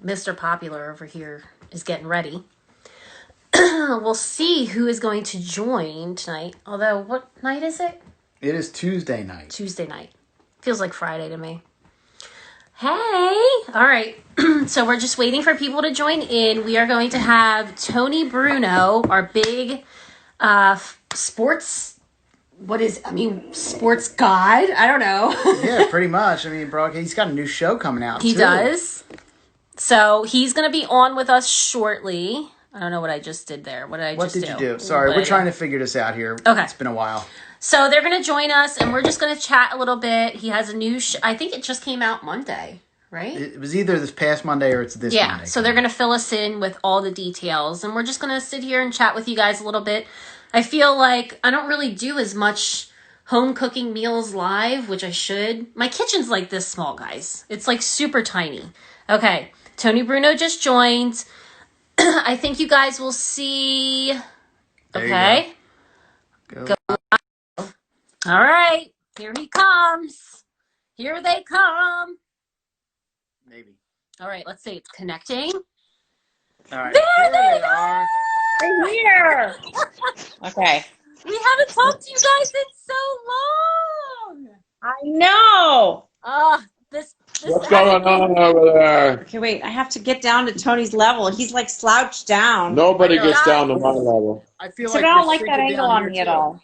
Mr. Popular over here is getting ready. We'll see who is going to join tonight. Although, what night is it? It is Tuesday night. Tuesday night. Feels like Friday to me. Hey! All right. So we're just waiting for people to join in. We are going to have Tony Bruno, our big sports god? I don't know. Yeah, pretty much. I mean, bro, he's got a new show coming out, He too. does. So he's going to be on with us shortly. I don't know what I just did there. What did you do? Sorry, we're trying to figure this out here. Okay. It's been a while. So they're going to join us, and we're just going to chat a little bit. He has a new I think it just came out Monday, right? It was either this past Monday or it's this Monday. Yeah, so they're going to fill us in with all the details, and we're just going to sit here and chat with you guys a little bit. I feel like I don't really do as much home cooking meals live, which I should. My kitchen's like this small, guys. It's like super tiny. Okay, Tony Bruno just joined. I think you guys will see. Okay. Go. All right. Here he comes. Here they come. Maybe. All right. Let's see. It's connecting. All right. There they are. They're here. Okay. We haven't talked to you guys in so long. I know. This What's going on over there? Okay, wait. I have to get down to Tony's level. He's like slouched down. Nobody gets down to my level. I feel So like I don't you're like that sinking angle down on here, me at too. all.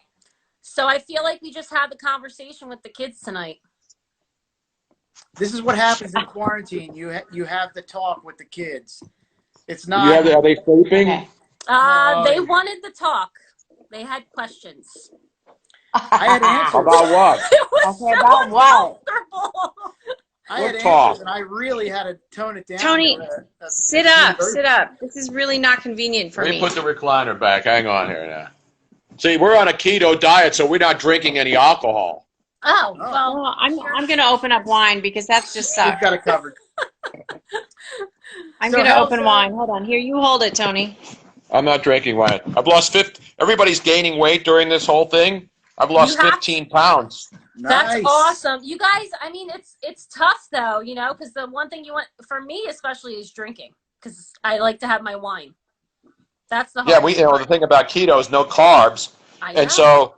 So I feel like we just had the conversation with the kids tonight. This is what happens in quarantine. You have the talk with the kids. It's You not. have, are they sleeping? Okay. They wanted the talk. They had questions. I had answers. About what? It was Okay, so about what? uncomfortable. I had What talk? answers, and I really had to tone it down. Tony, to a sit up. university. Sit up. This is really not convenient for Let me me. put the recliner back. Hang on here now. See, we're on a keto diet, so we're not drinking any alcohol. Oh, well. Well, I'm going to open up wine because that's just We've sucks. got it covered. I'm So going to how's open that? wine. Hold on. Here, you hold it, Tony. I'm not drinking wine. I've lost 50. Everybody's gaining weight during this whole thing. I've lost You have- 15 pounds. That's Nice. awesome. You guys, I mean, it's tough though, because the one thing you want, for me especially, is drinking, because I like to have my wine. That's the Yeah, hardest the part. thing about keto is no carbs. I know. And so,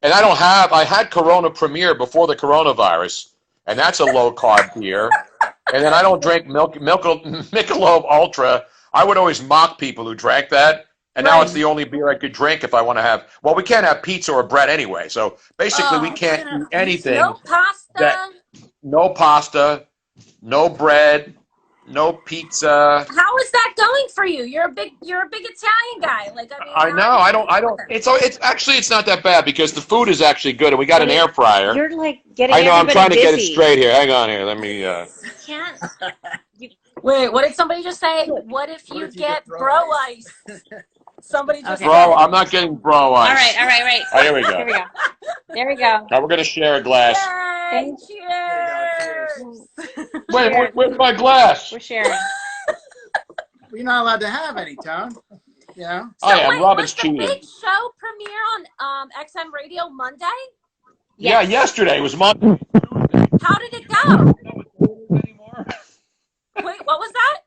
and I had Corona Premier before the coronavirus, and that's a low carb beer. And then I don't drink Michelob Ultra. I would always mock people who drank that. And now Right. it's the only beer I could drink if I want to have. Well, we can't have pizza or bread anyway. So basically, we can't eat anything. No pasta. No pasta, no bread, no pizza. How is that going for you? You're a big Italian guy. Like, I mean, I know. I don't. It's actually it's not that bad because the food is actually good, and we got an air fryer. You're like getting I know. I'm everybody trying to get it dizzy. straight here. Hang on here. Let me. You can't. Wait, what did somebody just say? What if you get bro ice? Somebody just Okay. Bro, I'm not getting bro ice. All right. Oh, here we Here we go. go. There we go. Now we're gonna share a glass. Yay, Cheers. Wait, where's my glass? We're sharing. We're not allowed to have any, Tone. You know? I am. wait, Robin's was the cheating. big show premiere on XM Radio Monday? Yeah, Yes. yesterday was Monday. How did it go? Wait, what was that?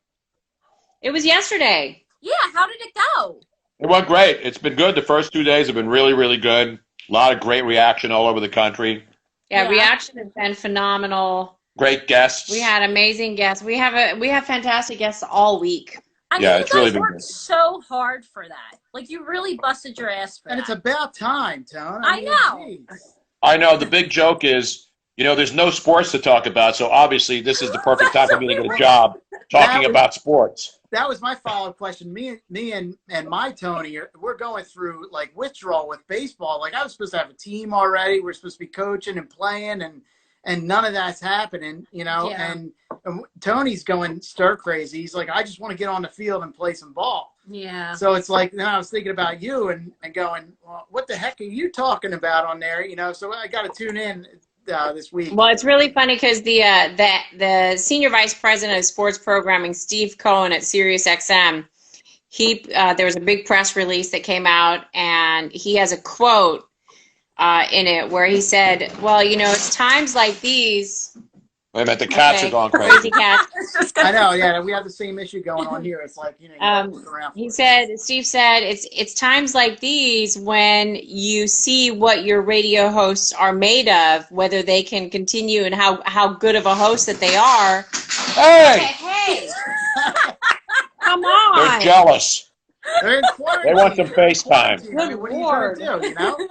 It was yesterday. Yeah, how did it go? It went great. It's been good. The first 2 days have been really, really good. A lot of great reaction all over the country. Yeah, Yeah. reaction has been phenomenal. Great guests. We had amazing guests. We have fantastic guests all week. I mean, Yeah, you it's guys really been worked good. so hard for that. Like, you really busted your ass for And that. it's about time, Tone. I know. Geez. I know. The big joke is, there's no sports to talk about, so obviously this is the perfect time for me to get a job talking about sports. That was my follow-up question. Me and my Tony, we're going through like withdrawal with baseball. Like I was supposed to have a team already. We're supposed to be coaching and playing, and none of that's happening. Yeah. And Tony's going stir crazy. He's like, I just want to get on the field and play some ball. Yeah. So it's like, then I was thinking about you and going, well, what the heck are you talking about on there? So I got to tune in this week. Well, it's really funny because the senior vice president of sports programming, Steve Cohen at SiriusXM, there was a big press release that came out, and he has a quote in it where he said, well, it's times like these I meant the cats Okay. are gone Crazy crazy. cats. It's just I gonna- know, yeah, we have the same issue going on here. It's like, you gotta look around for it. Steve said, it's times like these when you see what your radio hosts are made of, whether they can continue and how good of a host that they are. Hey, Hey, come they're on. jealous. They're in quarantine. They want some They're in FaceTime. quarantine. I mean, what are you gonna do,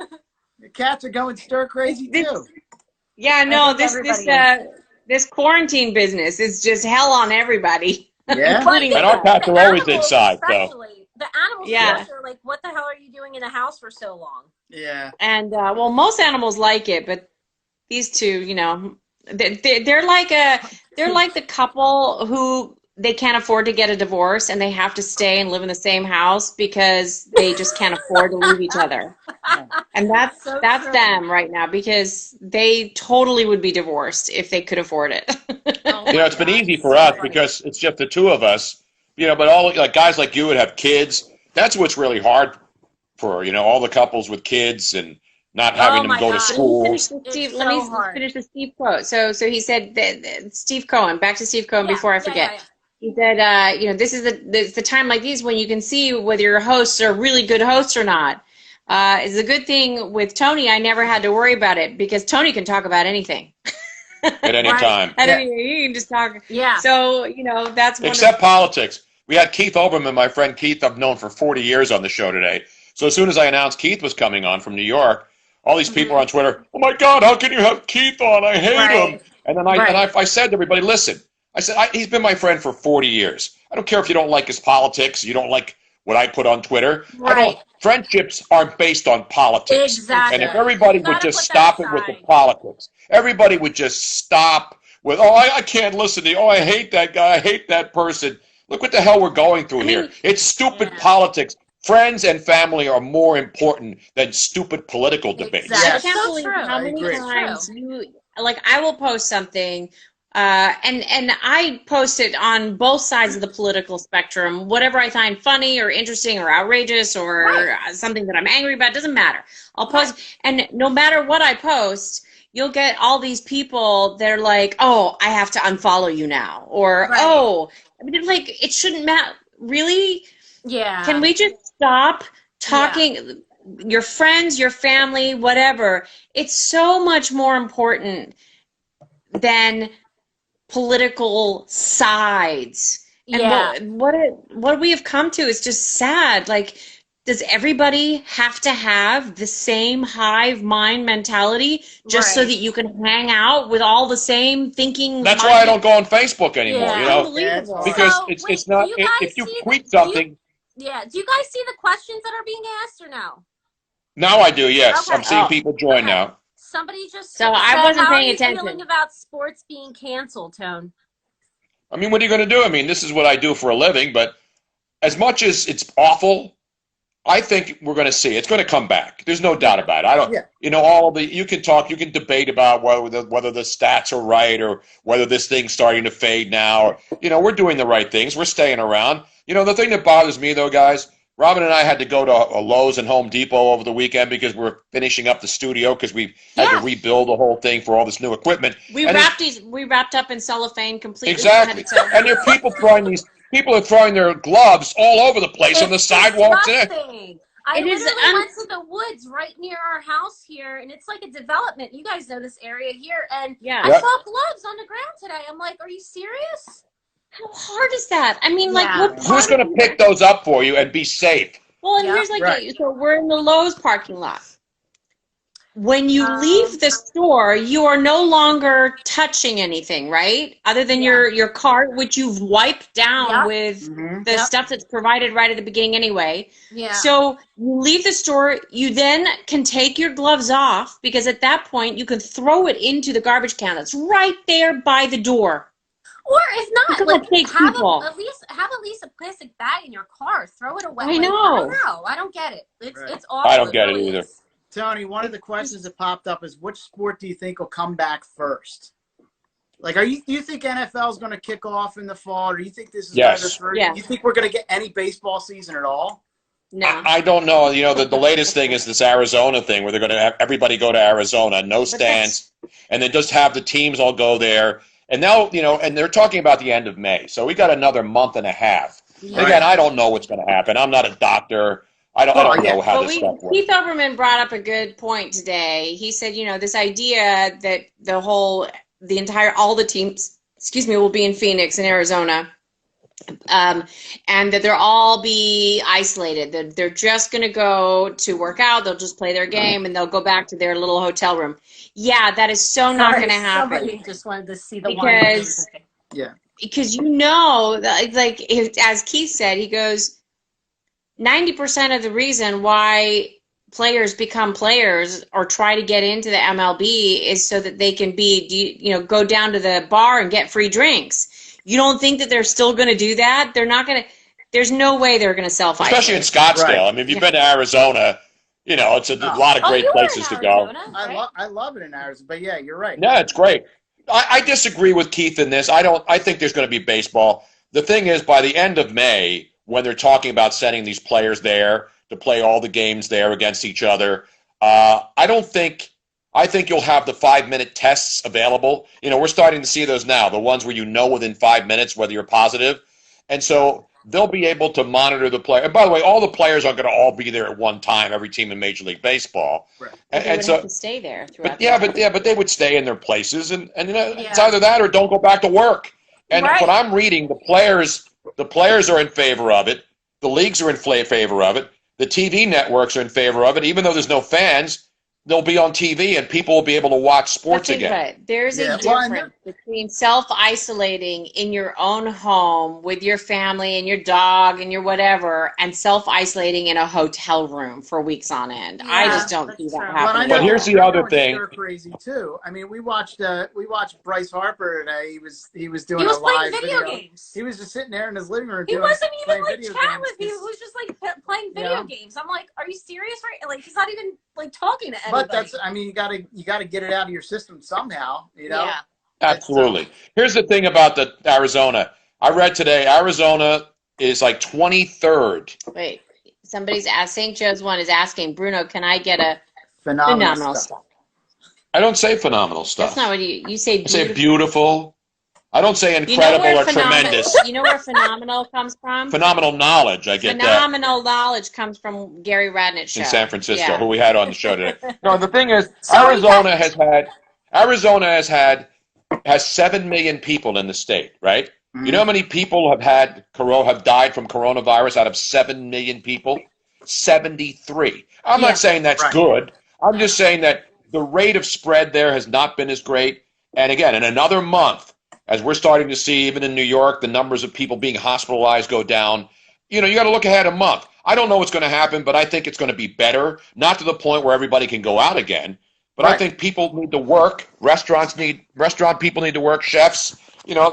The cats are going stir crazy too. Yeah, no, think this everybody this quarantine business is just hell on everybody. Yeah. Including And our cats The are always animals inside, so. especially. The animals Yeah. especially are like, what the hell are you doing in the house for so long? Yeah. And well, most animals like it, but these two, they're like the couple who they can't afford to get a divorce and they have to stay and live in the same house because they just can't afford to leave each other. And that's So true. them right now because they totally would be divorced if they could afford it. Oh It's been easy for us because it's just the two of us, but all like guys like you would have kids. That's what's really hard for, all the couples with kids and not having them my go to God. school. Let me so hard. finish the Steve quote. So he said that Steve Cohen, back to Steve Cohen before I forget. Yeah. He said, this is the time like these when you can see whether your hosts are really good hosts or not. It's a good thing with Tony. I never had to worry about it because Tony can talk about anything. At any Right. time. I mean, he can just talk. Yeah. So, that's one Except politics. We had Keith Olbermann, my friend Keith, I've known for 40 years on the show today. So as soon as I announced Keith was coming on from New York, all these people on Twitter, oh my God, how can you have Keith on? I hate him. And then I said to everybody, listen, I said, he's been my friend for 40 years. I don't care if you don't like his politics, you don't like what I put on Twitter. Right. Friendships aren't based on politics. Exactly. And if everybody You would gotta just put stop that it with the aside. politics, everybody would just stop with, I can't listen to you. Oh, I hate that guy. I hate that person. Look what the hell we're going through here. It's stupid politics. Friends and family are more important than stupid political debates. Exactly. I Yes. can't So believe true. how I many agree. times I will post something, and I post it on both sides of the political spectrum, whatever I find funny or interesting or outrageous or something that I'm angry about, doesn't matter. I'll post, and no matter what I post, you'll get all these people that are like, oh, I have to unfollow you now, or oh, I mean, like, it shouldn't matter. Really? Yeah. Can we just stop talking? Your friends, your family, whatever. It's so much more important than political sides. And what we have come to is just sad. Like, does everybody have to have the same hive mind mentality just so that you can hang out with all the same thinking? That's why I don't go on Facebook anymore, Unbelievable. because So, it's not, do you guys if you see tweet something. do you guys see the questions that are being asked or no? Now I do, yes. Okay. I'm seeing people join now. Somebody just So said, I wasn't how paying are you attention. feeling about sports being canceled, Tone? I mean, what are you going to do? I mean, this is what I do for a living, but as much as it's awful, I think we're going to see it's going to come back. There's no doubt about it. I don't, all of the, you can debate about whether the stats are right or whether this thing's starting to fade now. Or, we're doing the right things. We're staying around. The thing that bothers me though, guys, Robin and I had to go to a Lowe's and Home Depot over the weekend because we're finishing up the studio because we had to rebuild the whole thing for all this new equipment. We wrapped up in cellophane completely. Exactly. And there are people are throwing their gloves all over the place on the sidewalks. Disgusting. I literally went to the woods right near our house here, and it's like a development. You guys know this area here, and I saw gloves on the ground today. I'm like, are you serious? How hard is that? I mean, like, who's going to pick those up for you and be safe? Well, and here's so we're in the Lowe's parking lot. When you leave the store, you are no longer touching anything, right? Other than your cart, which you've wiped down with the stuff that's provided right at the beginning anyway. Yeah. So you leave the store, you then can take your gloves off because at that point you can throw it into the garbage can that's right there by the door. Or if not, like have at least a plastic bag in your car. Throw it away. I know. I don't know. I don't get it. It's awful. I don't get it either. Tony, one of the questions that popped up is which sport do you think will come back first? Like, do you think NFL is going to kick off in the fall, or do you think this is you think we're going to get any baseball season at all? No. I don't know. The latest thing is this Arizona thing where they're going to have everybody go to Arizona, no stands, and then just have the teams all go there. And now, and they're talking about the end of May. So we got another month and a half. Yeah. Again, I don't know what's going to happen. I'm not a doctor. I don't know how this stuff works. Keith Olbermann brought up a good point today. He said, this idea that all the teams, will be in Phoenix and Arizona, and that they'll all be isolated. They're just going to go to work out. They'll just play their game and they'll go back to their little hotel room. Yeah, that is not going to happen. Somebody just wanted to see the because, because as Keith said, he goes, 90% of the reason why players become players or try to get into the MLB is so that they can go down to the bar and get free drinks. You don't think that they're still going to do that? They're not going to. There's no way they're going to self-isolate. Especially in Scottsdale. Right. I mean, if you've been to Arizona, it's a lot of great places to go. Right? I love it in Arizona, but yeah, you're right. Yeah, it's great. I disagree with Keith in this. I think there's going to be baseball. The thing is, by the end of May, when they're talking about sending these players there to play all the games there against each other, I think you'll have the 5-minute tests available. We're starting to see those now, the ones where within 5 minutes whether you're positive. And so they'll be able to monitor the player. And by the way, all the players aren't going to all be there at one time, every team in Major League Baseball. Right. And so have to stay there throughout but they would stay in their places. And it's either that or don't go back to work. And what I'm reading, the players are in favor of it. The leagues are in favor of it. The TV networks are in favor of it. Even though there's no fans, they'll be on TV and people will be able to watch sports again. There's a difference between self-isolating in your own home with your family and your dog and your whatever and self-isolating in a hotel room for weeks on end. Yeah, I just don't see that happening. But here's the other thing. They're crazy too. I mean, we watched Bryce Harper today. He was doing a live video games. He was just sitting there in his living room. He wasn't even chatting with me. He was just playing video games. I'm like, are you serious? Right? Like he's not even talking to anybody. But you gotta get it out of your system somehow, Yeah. Absolutely. Here's the thing about the Arizona. I read today, Arizona is 23rd. Wait, somebody's St. Joe's one is asking, Bruno, can I get a phenomenal stuff? I don't say phenomenal stuff. That's not what you say. I say beautiful. I don't say incredible or tremendous. You know where phenomenal comes from? Phenomenal knowledge. I get that. Phenomenal knowledge comes from Gary Radnett's show. In San Francisco, who we had on the show today. No, the thing is, Arizona has 7 million people in the state, right? Mm-hmm. You know how many people have died from coronavirus out of 7 million people? 73. I'm not saying that's good. I'm just saying that the rate of spread there has not been as great. And again, in another month, as we're starting to see, even in New York, the numbers of people being hospitalized go down. You got to look ahead a month. I don't know what's going to happen, but I think it's going to be better. Not to the point where everybody can go out again, but I think people need to work. Restaurant people need to work. Chefs,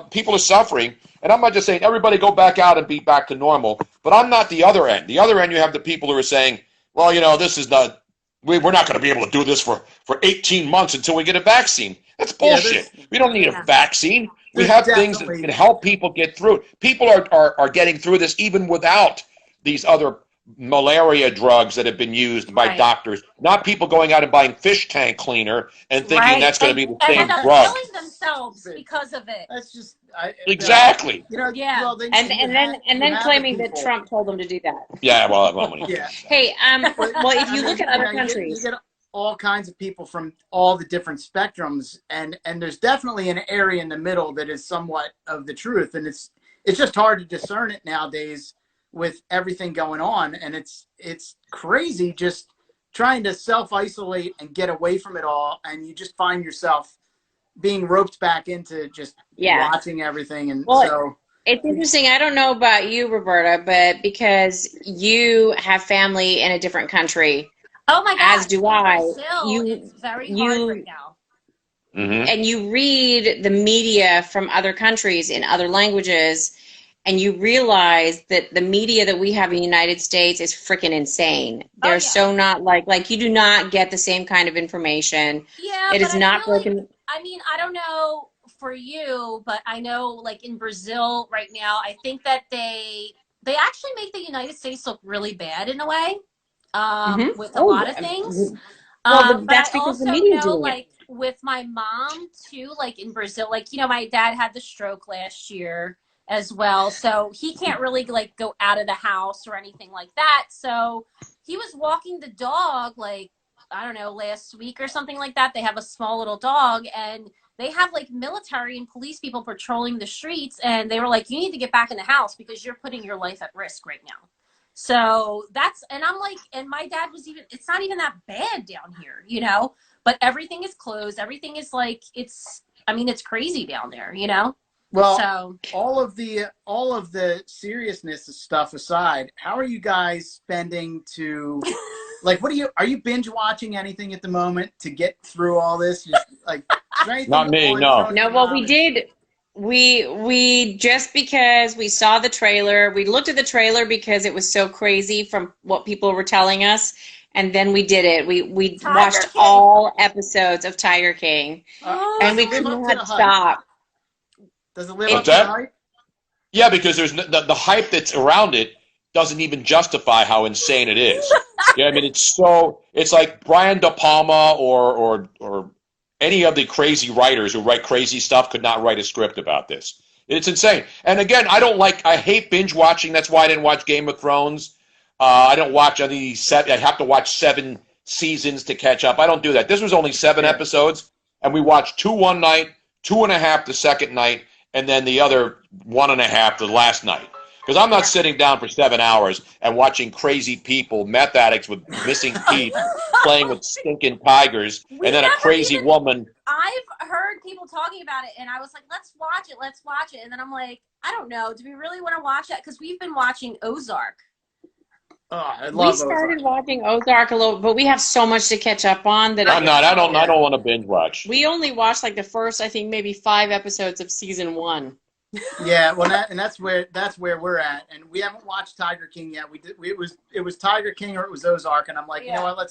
people are suffering. And I'm not just saying everybody go back out and be back to normal, but I'm not the other end. The other end, you have the people who are saying, well, this is not, we're not going to be able to do this for 18 months until we get a vaccine. That's bullshit. We don't need a vaccine. We have things that can help people get through it. People are getting through this even without these other malaria drugs that have been used by doctors. Not people going out and buying fish tank cleaner and thinking that's going to be the same drug. And killing themselves because of it. That's just exactly. Well, and then claiming that Trump told them to do that. Yeah, Hey, if you look at other countries. You get all kinds of people from all the different spectrums, and there's definitely an area in the middle that is somewhat of the truth, and it's just hard to discern it nowadays with everything going on, and it's crazy just trying to self-isolate and get away from it all, and you just find yourself being roped back into just watching everything. And it's interesting. I don't know about you, Roberta, but because you have family in a different country. Oh my God! As do I. It's very hard right now. Mm-hmm. And you read the media from other countries in other languages, and you realize that the media that we have in the United States is freaking insane. They're so not like you do not get the same kind of information. Yeah, it is not broken. I mean, I don't know for you, but I know in Brazil right now, I think that they actually make the United States look really bad in a way. With a lot of things. Well, that's because the media doing it. with my mom too, like in Brazil, like, you know, my dad had the stroke last year as well. So he can't really like go out of the house or anything like that. So he was walking the dog, like, I don't know, last week or something like that. They have a small little dog, and they have like military and police people patrolling the streets. And they were like, you need to get back in the house because you're putting your life at risk right now. So that's, and I'm like, and my dad was even, it's not even that bad down here, you know, but everything is closed. Everything is like, it's, I mean, it's crazy down there, you know? Well, so all of the seriousness of stuff aside, how are you guys spending to, like, are you binge watching anything at the moment to get through all this? Just, like, is there anything Not me, on no. Tony No, well, we Robbins? did. We just because we saw the trailer, we looked at the trailer because it was so crazy from what people were telling us, and then we did it. We Tiger watched King. all episodes of Tiger King, and we Does it could live up to not the hype? stop. Does it live It up to the does. hype? Yeah, because there's the hype that's around it doesn't even justify how insane it is. Yeah, I mean, it's like Brian De Palma or any of the crazy writers who write crazy stuff could not write a script about this. It's insane. And again, I hate binge watching. That's why I didn't watch Game of Thrones. I don't watch any I have to watch 7 seasons to catch up. I don't do that. This was only 7 episodes, and we watched 2 one night, 2.5 the second night, and then the other 1.5 the last night. Because I'm not sitting down for 7 hours and watching crazy people, meth addicts with missing teeth, playing with stinking tigers, and then a crazy woman. I've heard people talking about it, and I was like, let's watch it. And then I'm like, I don't know. Do we really want to watch that? Because we've been watching Ozark. Oh, I love We started watching Ozark a little, but we have so much to catch up on that I don't want to binge watch. we only watched like the first, I think, maybe 5 episodes of season 1. Yeah, well, that's where we're at, and we haven't watched Tiger King yet. It was Tiger King or it was Ozark, and I'm like, you know what,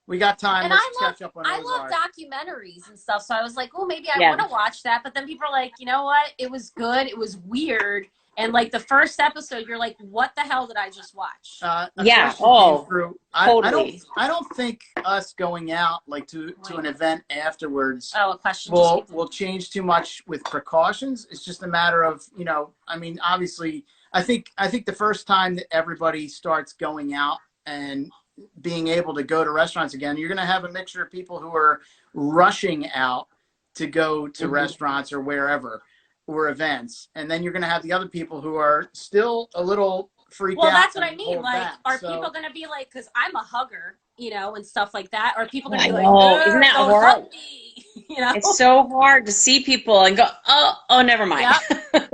we got time. And let's catch up on I Ozark. love documentaries and stuff, so I was like, oh, maybe I want to watch that. But then people are like, you know what? It was good. It was weird. And like the first episode, you're like, what the hell did I just watch? Yeah. Oh, totally. I don't think us going out like to an event afterwards a question will change too much with precautions. It's just a matter of, you know, I mean, obviously, I think the first time that everybody starts going out and being able to go to restaurants again, you're going to have a mixture of people who are rushing out to go to restaurants or wherever, or events, and then you're going to have the other people who are still a little freaked out. Well, that's what I mean. Like, are people going to be like, because I'm a hugger, you know, and stuff like that? Are people going to be like, isn't that horrible? You know, it's so hard to see people and go, oh, never mind.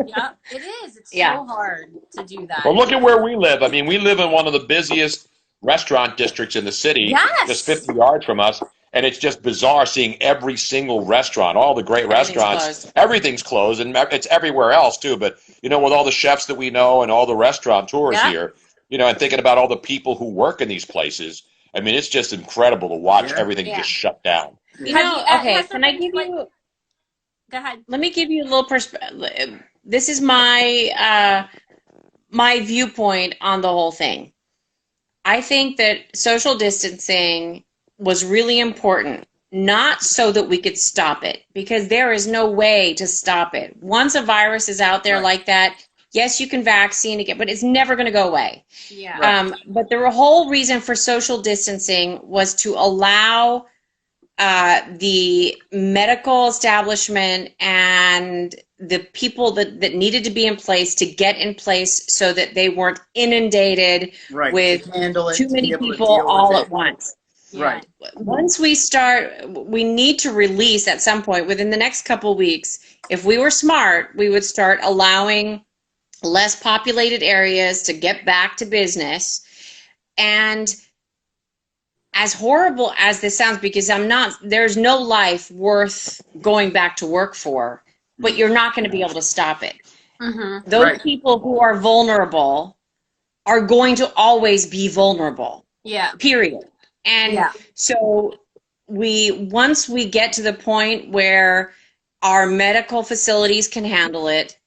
Yeah, it is. It's so hard to do that. Well, look at where we live. I mean, we live in one of the busiest restaurant districts in the city, just 50 yards from us. And it's just bizarre seeing every single restaurant, all the great restaurants, everything's closed, and it's everywhere else too. But, you know, with all the chefs that we know and all the restaurateurs here, you know, and thinking about all the people who work in these places, I mean, it's just incredible to watch everything just shut down. You know, okay, can I give you... Go ahead. Let me give you a little perspective. This is my my viewpoint on the whole thing. I think that social distancing was really important, not so that we could stop it, because there is no way to stop it. Once a virus is out there like that, yes, you can vaccine again, but it's never going to go away. But the whole reason for social distancing was to allow the medical establishment and the people that needed to be in place to get in place so that they weren't inundated with too many people all at once. Right. Once we need to release at some point within the next couple of weeks. If we were smart, we would start allowing less populated areas to get back to business. And as horrible as this sounds, because there's no life worth going back to work for, but you're not going to be able to stop it. Those people who are vulnerable are going to always be vulnerable. Period. And so once we get to the point where our medical facilities can handle it,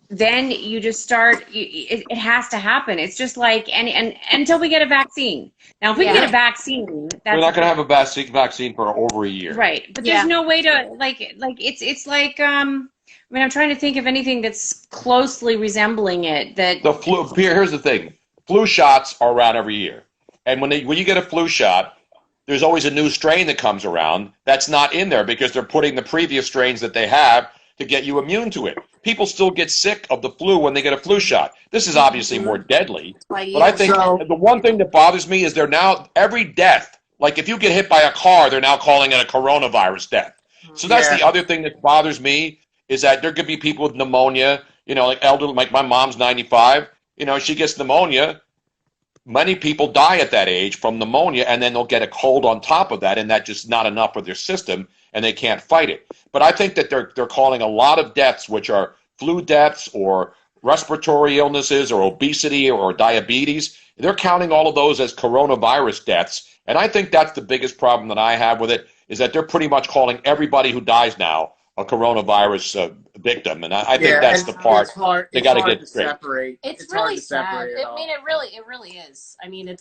then you just start, it has to happen. It's just like, and until we get a vaccine. Now, if we get a vaccine, that's We're not going to have a vaccine for over a year. right. But there's no way to, it's like, I mean, I'm trying to think of anything that's closely resembling it. That The flu. Here's the thing: flu shots are around every year, and when you get a flu shot, there's always a new strain that comes around that's not in there because they're putting the previous strains that they have to get you immune to it. People still get sick of the flu when they get a flu shot. This is obviously more deadly, but I think the one thing that bothers me is they're now every death. Like if you get hit by a car, they're now calling it a coronavirus death. So that's the other thing that bothers me. Is that there could be people with pneumonia, you know, like elderly, like my mom's 95, you know, she gets pneumonia. Many people die at that age from pneumonia, and then they'll get a cold on top of that, and that's just not enough for their system, and they can't fight it. But I think that they're calling a lot of deaths, which are flu deaths or respiratory illnesses or obesity or diabetes, they're counting all of those as coronavirus deaths. And I think that's the biggest problem that I have with it, is that they're pretty much calling everybody who dies now a coronavirus victim, and I think that's the part they got to get straight. Separate. It's really sad. I mean, it really is. I mean,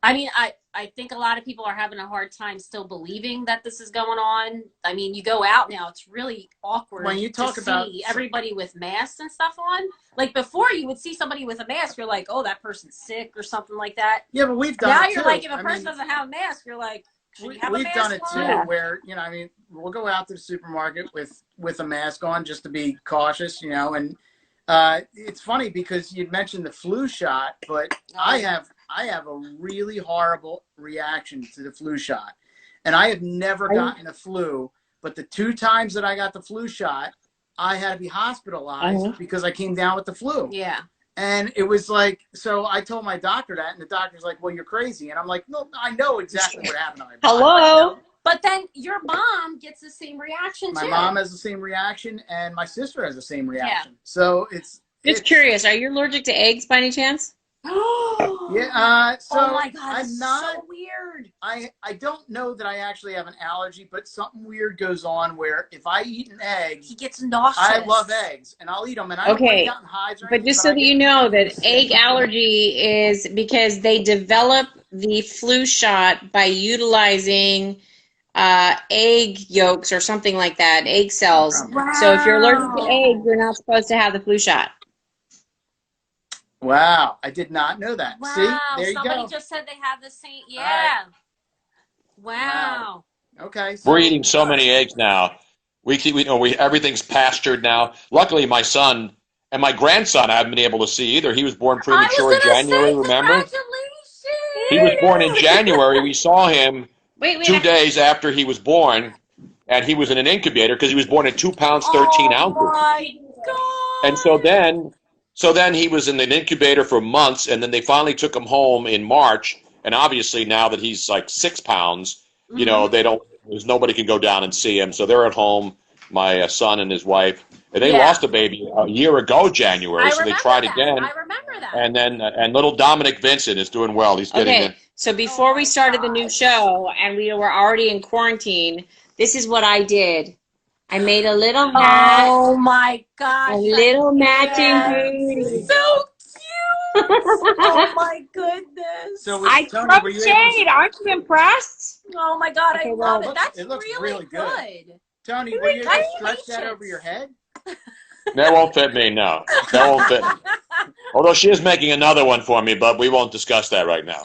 I think a lot of people are having a hard time still believing that this is going on. I mean, you go out now, it's really awkward when you talk about see everybody with masks and stuff on. Like before, you would see somebody with a mask, you're like, oh, that person's sick or something like that. Yeah, but we've done now it you're too. like, if a person doesn't have a mask, you're like, we've done it too, where, you know, I mean, we'll go out to the supermarket with a mask on just to be cautious, you know, and it's funny because you'd mentioned the flu shot, but I have a really horrible reaction to the flu shot, and I have never gotten a flu, but the 2 times that I got the flu shot, I had to be hospitalized because I came down with the flu. Yeah. And it was like, so I told my doctor that, and the doctor's like, well, you're crazy. And I'm like, no, I know exactly what happened to my body. Hello? But then your mom gets the same reaction, too. My mom has the same reaction, and my sister has the same reaction. Yeah. So it's curious. Are you allergic to eggs by any chance? Yeah. So oh my God, I'm not so weird. I don't know that I actually have an allergy, but something weird goes on where if I eat an egg, he gets nauseous. I love eggs, and I'll eat them, and I don't get hives or anything, but just so that you know that egg allergy is because they develop the flu shot by utilizing egg yolks or something like that, egg cells. Wow. So if you're allergic to eggs, you're not supposed to have the flu shot. Wow, I did not know that. Wow, see, there you go. Somebody just said they have the same. Yeah. Wow. Okay. So, we're eating so many eggs now. Everything's pastured now. Luckily, my son and my grandson I haven't been able to see either. He was born premature in January. Remember? Congratulations. He was born in January. We saw him 2 days after he was born, and he was in an incubator because he was born at 2 pounds 13 ounces. Oh my God. And so then he was in an incubator for months, and then they finally took him home in March. And obviously now that he's like 6 pounds, you know, nobody can go down and see him. So they're at home, my son and his wife. And they lost a baby a year ago, January, so they tried again. I remember that. And then little Dominic Vincent is doing well. He's getting in. So before we started the new show and we were already in quarantine, this is what I did. I made a little mat. Oh my gosh. A little matching booty. So cute. Oh my goodness. So I crocheted. Aren't you impressed? Oh my God, I love it. That's it looks really good. Tony, were you able to stretch that over your head? That won't fit me, no. That won't fit me. Although she is making another one for me, but we won't discuss that right now.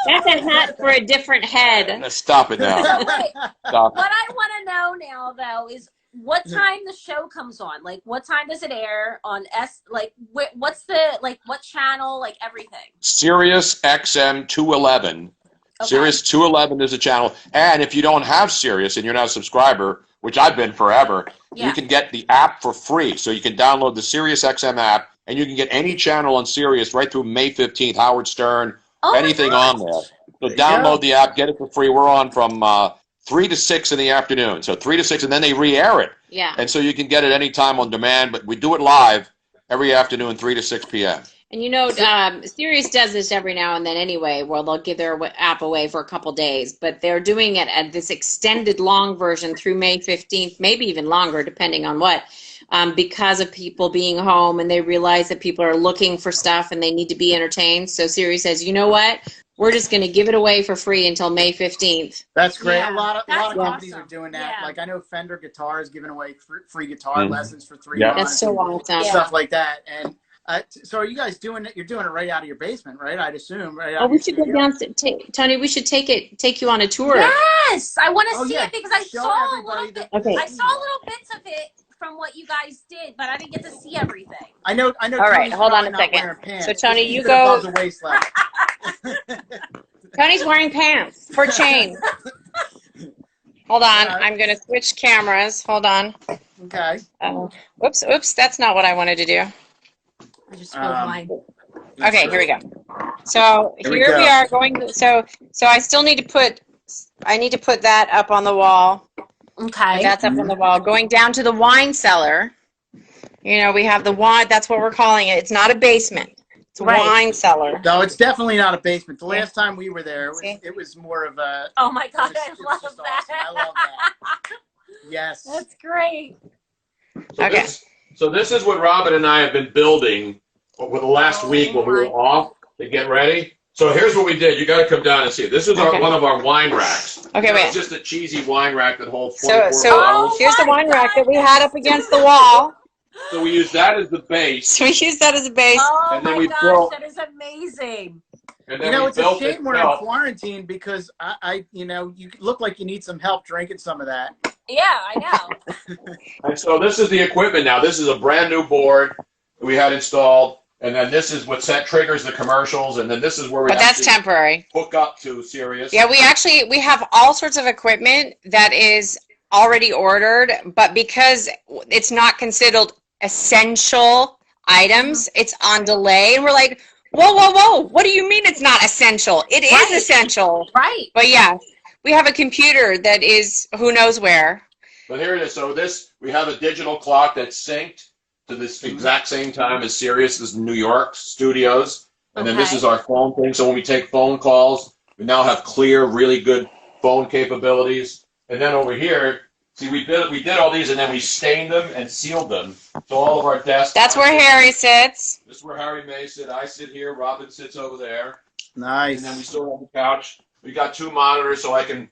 That's a hat for a different head. Stop it now. So wait, Stop. what I want to know now, though, is what time the show comes on. Like, what time does it air on what's the, what channel, everything? Sirius XM 211. Okay. Sirius 211 is a channel. And if you don't have Sirius and you're not a subscriber, which I've been forever, you can get the app for free. So you can download the Sirius XM app, and you can get any channel on Sirius right through May 15th, Howard Stern, anything on there. So download the app, get it for free. We're on from 3 to 6 in the afternoon. So 3 to 6, and then they re-air it. Yeah. And so you can get it anytime on demand, but we do it live every afternoon, 3 to 6 p.m. And Sirius does this every now and then anyway, where they'll give their app away for a couple days, but they're doing it at this extended long version through May 15th, maybe even longer, depending on what, because of people being home and they realize that people are looking for stuff and they need to be entertained. So Sirius says, you know what? We're just going to give it away for free until May 15th. That's great. Yeah, a lot of companies awesome. are doing that. Yeah. Like I know Fender Guitar is giving away free guitar lessons for 3 Yeah. months. That's so awesome. Stuff like that. And so are you guys doing it? You're doing it right out of your basement, right? I'd assume, right? Oh, we should go down. Tony, we should take you on a tour. Yes, I want to see yeah. it because I Show saw a everybody little bit. Okay. I saw little bits of it from what you guys did, but I didn't get to see everything. I know. All right, Tony's hold on probably a not second. wearing pants. So, Tony, Just you keep it above go- the waist level. Tony's wearing pants for change. Hold on, I'm going to switch cameras. Hold on. Okay. Oops, that's not what I wanted to do. I just spilled mine. Okay, here we go. So Here here we we go. are going. So I still need to put. I need to put that up on the wall. Okay. That's up on the wall. Going down to the wine cellar. You know, we have the wine. That's what we're calling it. It's not a basement. It's a Right. wine cellar. No, it's definitely not a basement. The Yeah. last time we were there, See? it was more of a. Oh my God, it I was love just that. awesome. I love that. Yes. That's great. Okay. So this is what Robin and I have been building over the last week when we were off to get ready. So here's what we did. You got to come down and see it. This is Okay. one of our wine racks. Okay, It's wait. just a cheesy wine rack that holds So 24 bottles. here's the my wine rack God, that we had up against the wall. So we use that as the base, So we use that as a base. Oh And then my we gosh, built- that is amazing. and You then know, we it's a built shame it. we're in quarantine because you look like you need some help drinking some of that. Yeah, I know. And so this is the equipment now. This is a brand new board we had installed, and then this is what triggers the commercials, and then this is where we But that's actually temporary. hook up to Sirius. Yeah, we have all sorts of equipment that is already ordered, but because it's not considered essential items, it's on delay. And we're like, whoa, what do you mean it's not essential? It is Right. essential. Right. But yeah, we have a computer that is who knows where. But here it is. So we have a digital clock that's synced to this exact same time as Sirius's New York studios. And then this Okay. is our phone thing. So when we take phone calls, we now have clear, really good phone capabilities. And then over here, see, we did all these, and then we stained them and sealed them. So all of our desks. That's where Harry sits. This is where Harry may sit. I sit here. Robin sits over there. Nice. And then we still have the couch. We got 2 monitors, so I can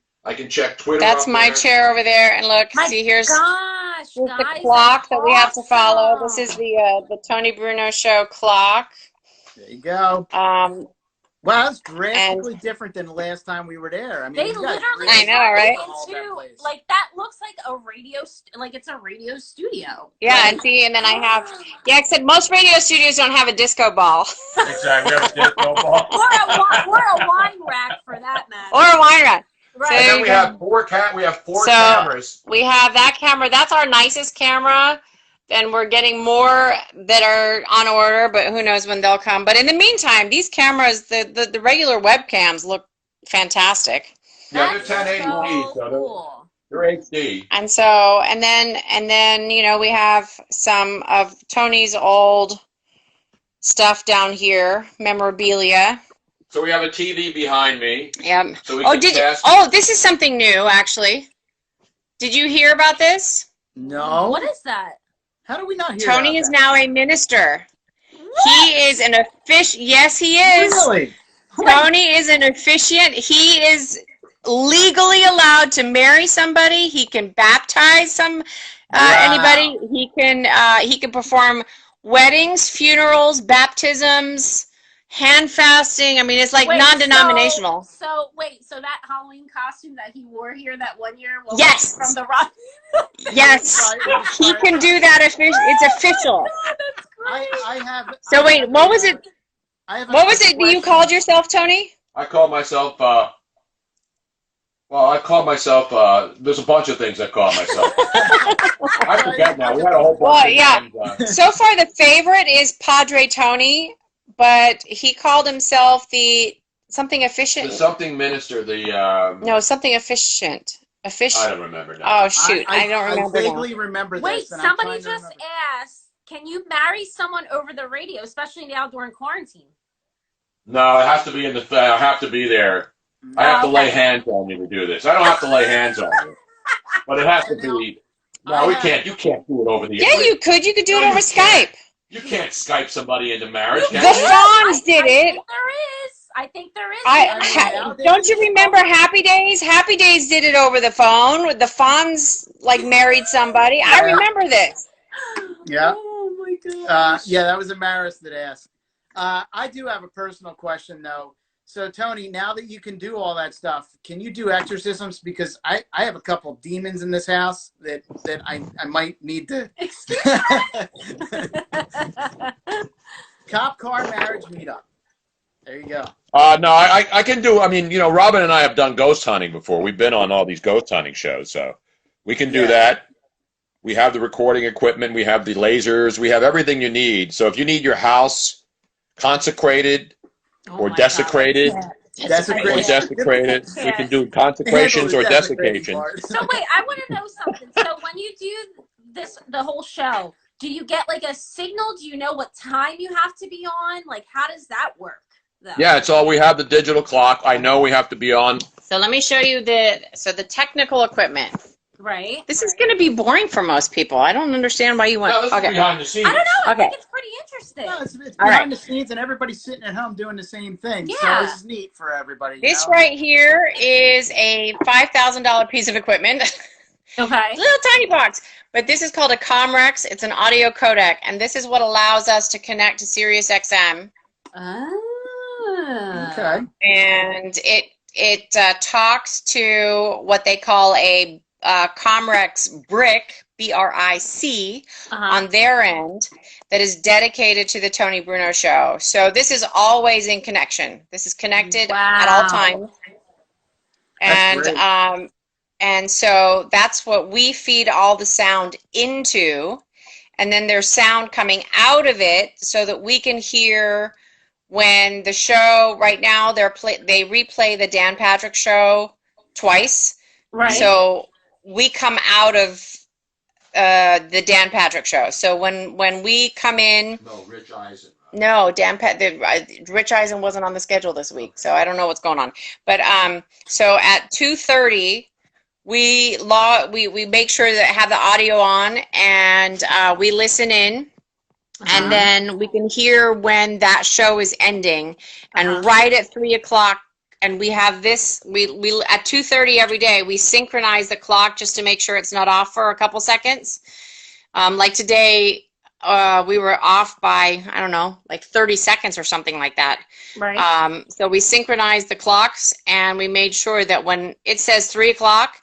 check Twitter. That's up my there. chair over there. And look, My see, here's gosh, the guys, clock that's that we have to follow. This awesome. is the Tony Bruno Show clock. There you go. Well, that's drastically different than the last time we were there. I mean, They you guys literally I know, right? all that into place. like that looks like a radio, like it's a radio studio. Yeah, and see, and then I have, except most radio studios don't have a disco ball Exactly. We have a disco ball. Or a wine rack for that matter. or a wine rack. Right. And then we have four So- cameras. We have that camera. That's our nicest camera. And we're getting more that are on order, but who knows when they'll come. But in the meantime, these cameras, the regular webcams look fantastic. Yeah, they're That's 1080p, so cool. they're HD. And so, and then, you know, we have some of Tony's old stuff down here, memorabilia. So we have a TV behind me. Yep. So we Oh, can cast. this is something new, actually. Did you hear about this? No. What is that? How do we not hear Tony about is that? now a minister. He is an official. Yes, he is. Really? Tony is an officiant. He is legally allowed to marry somebody. He can baptize anybody. He can perform weddings, funerals, baptisms, hand fasting. I mean, it's like Wait, non-denominational. So that Halloween costume that he wore here that one year was Yes. from the rock. Yes, he can do that. It's official. God, that's great. I have. So I wait, have what a- was it? I have a What was it you question. called yourself, Tony? I call myself. There's a bunch of things I call myself. I forget now. We had a whole bunch Well, of yeah. names. So far, the favorite is Padre Tony, but he called himself something The efficient. something minister. No, something efficient. I don't remember now. Oh shoot, I don't remember I now. vaguely remember Wait, this. and I'm somebody trying to just remember. asked can you marry someone over the radio, especially now during quarantine? No, it has to be I have to be there. I have to lay hands on you to do this. I don't have to lay hands on you, but it has to be. No, we can't. You can't do it over the. Yeah, you could. You could do it over Skype. You can't Skype somebody into marriage. The Fonz did it. I think there is. Don't you remember Happy Days? Happy Days did it over the phone. The Fonz married somebody. I remember this. Yeah. Oh my gosh. Yeah, that was Amaris that asked. I do have a personal question though. So Tony, now that you can do all that stuff, can you do exorcisms? Because I have a couple of demons in this house that I might need to. Excuse Cop car marriage meetup. There you go. No, I can do. I mean, Robin and I have done ghost hunting before. We've been on all these ghost hunting shows, so we can do that. We have the recording equipment. We have the lasers. We have everything you need. So if you need your house consecrated or desecrated, we can do consecrations or desiccations. So wait, I want to know something. So when you do the whole show, do you get a signal? Do you know what time you have to be on? How does that work? Yeah, it's all. We have the digital clock. I know we have to be on. So let me show you the technical equipment. Right. This is going to be boring for most people. I don't understand why you want. No, this is behind the scenes. I don't know. I think it's pretty interesting. No, it's behind the scenes, and everybody's sitting at home doing the same thing. Yeah. So this is neat for everybody. This right here is a $5,000 piece of equipment. Okay. Little tiny box. But this is called a Comrex. It's an audio codec, and this is what allows us to connect to Sirius XM. Okay. And it talks to what they call a Comrex brick, BRIC, on their end that is dedicated to the Tony Bruno Show. So this is always in connection. This is connected at all times. And so that's what we feed all the sound into. And then there's sound coming out of it so that we can hear when the show, right now, they replay the Dan Patrick Show twice. Right. So we come out of the Dan Patrick Show. So when we come in. No, Rich Eisen. No, Rich Eisen wasn't on the schedule this week, so I don't know what's going on. But so at 2:30, we make sure that have the audio on, and we listen in. And then we can hear when that show is ending. And right at 3 o'clock, and we have this, we at 2:30 every day, we synchronize the clock just to make sure it's not off for a couple seconds. Like today, we were off by, I don't know, 30 seconds or something like that. Right. So we synchronized the clocks, and we made sure that when it says 3 o'clock,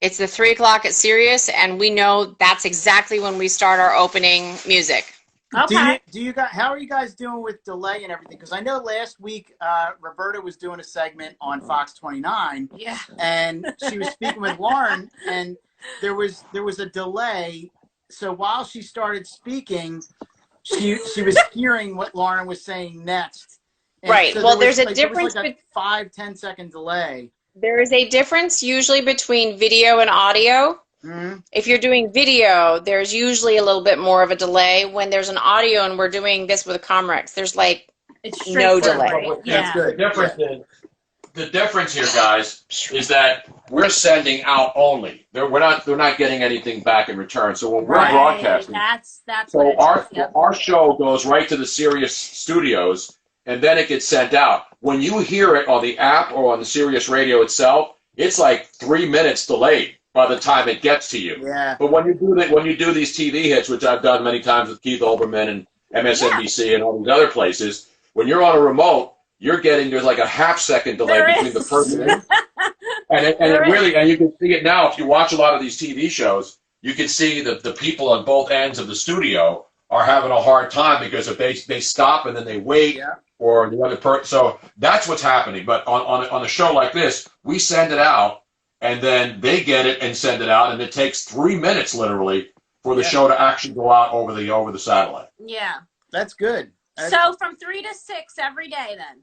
it's the 3 o'clock at Sirius, and we know that's exactly when we start our opening music. Okay. Do you guys? How are you guys doing with delay and everything? Because I know last week Roberta was doing a segment on Fox 29. Yeah. And she was speaking with Lauren, and there was a delay. So while she started speaking, she was hearing what Lauren was saying next. And right. so well, there's a difference. There was a 5-10 second delay. There is a difference usually between video and audio. Mm-hmm. If you're doing video, there's usually a little bit more of a delay. When there's an audio and we're doing this with a Comrex, there's no delay. Right? Yeah. That's good. The difference here, guys, is that we're sending out only. They're not getting anything back in return. So when we're broadcasting, that's so our show goes right to the Sirius studios, and then it gets sent out. When you hear it on the app or on the Sirius radio itself, it's 3 minutes delayed by the time it gets to you. Yeah. But when you do these TV hits, which I've done many times with Keith Olbermann and MSNBC and all these other places, when you're on a remote, there's a half-second delay between the person and you can see it now. If you watch a lot of these TV shows, you can see that the people on both ends of the studio are having a hard time because if they stop and then they wait, or the other person. So that's what's happening. But on a show like this, we send it out, and then they get it and send it out, and it takes 3 minutes literally for the show to actually go out over the satellite. Yeah. That's good. So from 3 to 6 every day then?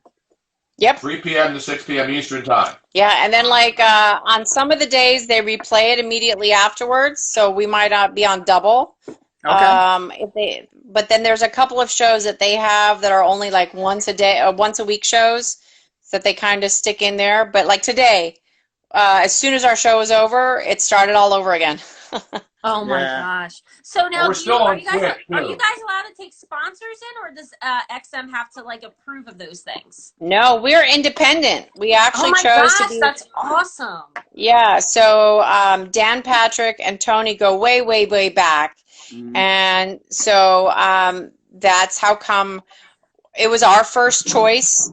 Yep. 3 p.m. to 6 p.m. Eastern time. Yeah, and then on some of the days they replay it immediately afterwards, so we might not be on double. Okay. But then there's a couple of shows that they have that are only like once a week shows that they kind of stick in there. But like today, as soon as our show was over, it started all over again. Oh my gosh! So now, We're still are on you guys Twitch, are too. you guys allowed to take sponsors in, or does XM have to like approve of those things? No, we're independent. We actually Oh my chose to gosh, be. that's awesome! Yeah, so Dan Patrick and Tony go way, way, way back. And so that's how come it was our first choice.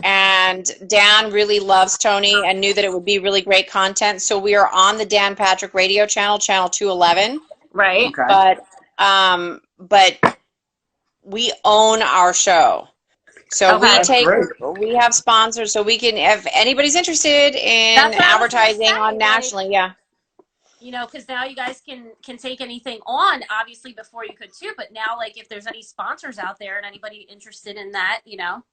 And Dan really loves Tony and knew that it would be really great content. So we are on the Dan Patrick radio channel, channel 211. Right. Okay. But we own our show. So Okay. we have sponsors, so we can, if anybody's interested in That's what I was gonna advertising say, on nationally, yeah. You know, because now you guys can take anything on. Obviously, before you could too, but now, like, if there's any sponsors out there and anybody interested in that, you know.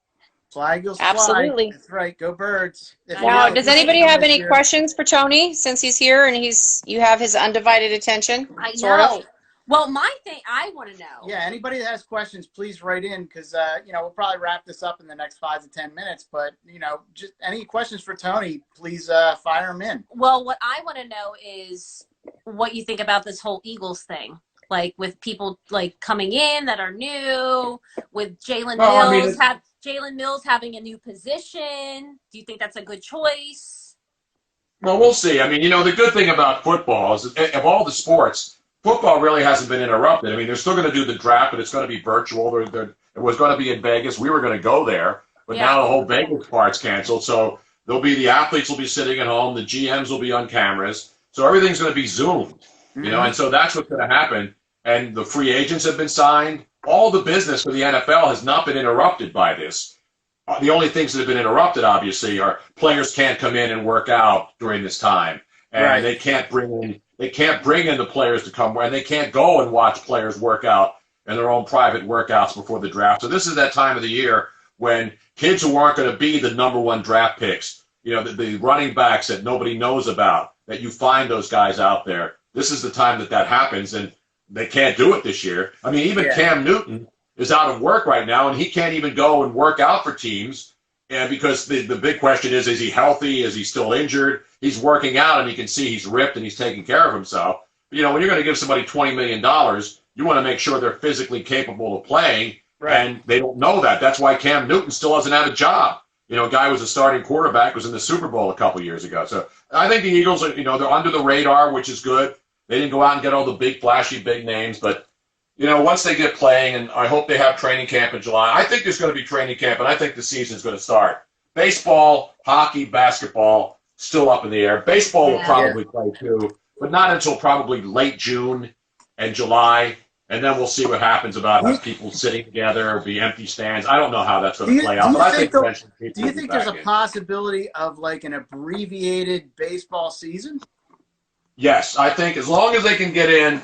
Flag will fly. Absolutely. That's right. Go Birds. Now, does anybody have any questions for Tony since he's here and you have his undivided attention? I sort know. of. Well, my thing, I want to know. Yeah, anybody that has questions, please write in because, you know, we'll probably wrap this up in the next 5 to 10 minutes. But, you know, just any questions for Tony, please fire them in. Well, what I want to know is what you think about this whole Eagles thing. Like, with people, like, coming in that are new, with Jalen Mills having a new position. Do you think that's a good choice? Well, we'll see. I mean, you know, the good thing about football is of all the sports, football really hasn't been interrupted. I mean, they're still going to do the draft, but it's going to be virtual. It was going to be in Vegas. We were going to go there, but now the whole Vegas part's canceled. So the athletes will be sitting at home. The GMs will be on cameras. So everything's going to be Zoomed, you know, and so that's what's going to happen. And the free agents have been signed. All the business for the NFL has not been interrupted by this. The only things that have been interrupted, obviously, are players can't come in and work out during this time, and they can't bring in the players to come, and they can't go and watch players work out in their own private workouts before the draft. So this is that time of the year when kids who aren't going to be the number one draft picks, you know, the running backs that nobody knows about, that you find those guys out there. This is the time that happens, and they can't do it this year. I mean, even Cam Newton is out of work right now, and he can't even go and work out for teams. And because the big question is he healthy? Is he still injured? He's working out, and you can see he's ripped and he's taking care of himself. But, you know, when you're going to give somebody $20 million, you want to make sure they're physically capable of playing, and they don't know that. That's why Cam Newton still doesn't have a job. You know, a guy who was a starting quarterback, was in the Super Bowl a couple years ago. So I think the Eagles are, you know, they're under the radar, which is good. They didn't go out and get all the big, flashy, big names, but you know, once they get playing, and I hope they have training camp in July. I think there's going to be training camp, and I think the season's going to start. Baseball, hockey, basketball, still up in the air. Baseball will probably play too, but not until probably late June and July, and then we'll see what happens about people sitting together or be empty stands. I don't know how that's going to play out, but I think eventually people do you think there's a possibility of like an abbreviated baseball season? Yes, I think as long as they can get in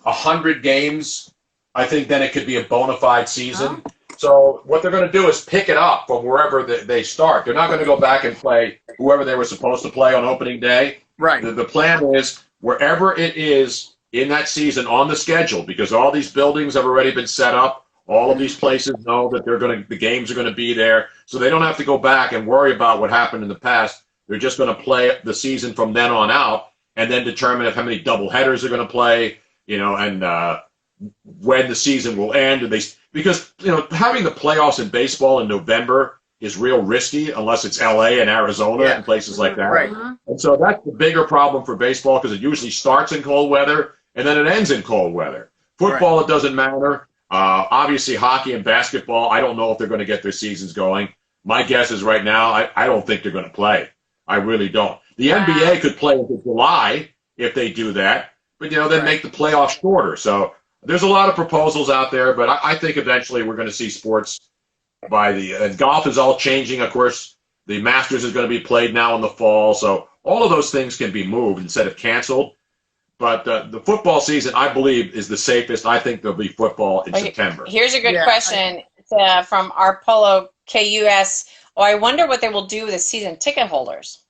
100 games, I think then it could be a bona fide season. So what they're going to do is pick it up from wherever they start. They're not going to go back and play whoever they were supposed to play on opening day. Right. The plan is wherever it is in that season on the schedule, because all these buildings have already been set up. All of these places know that the games are going to be there. So they don't have to go back and worry about what happened in the past. They're just going to play the season from then on out and then determine how many double headers they're going to play, you know, and when the season will end. Because, you know, having the playoffs in baseball in November is real risky unless it's LA and Arizona and places like that. Right. And so that's the bigger problem for baseball because it usually starts in cold weather and then it ends in cold weather. Football, it doesn't matter. Obviously, hockey and basketball, I don't know if they're going to get their seasons going. My guess is right now, I don't think they're going to play. I really don't. The NBA could play into July if they do that, but, you know, then make the playoffs shorter. So there's a lot of proposals out there, but I think eventually we're going to see sports and golf is all changing. Of course, the Masters is going to be played now in the fall. So all of those things can be moved instead of canceled. But the football season, I believe, is the safest. I think there'll be football in September. Here's a good question from Arpolo KUS. Oh, I wonder what they will do with the season ticket holders.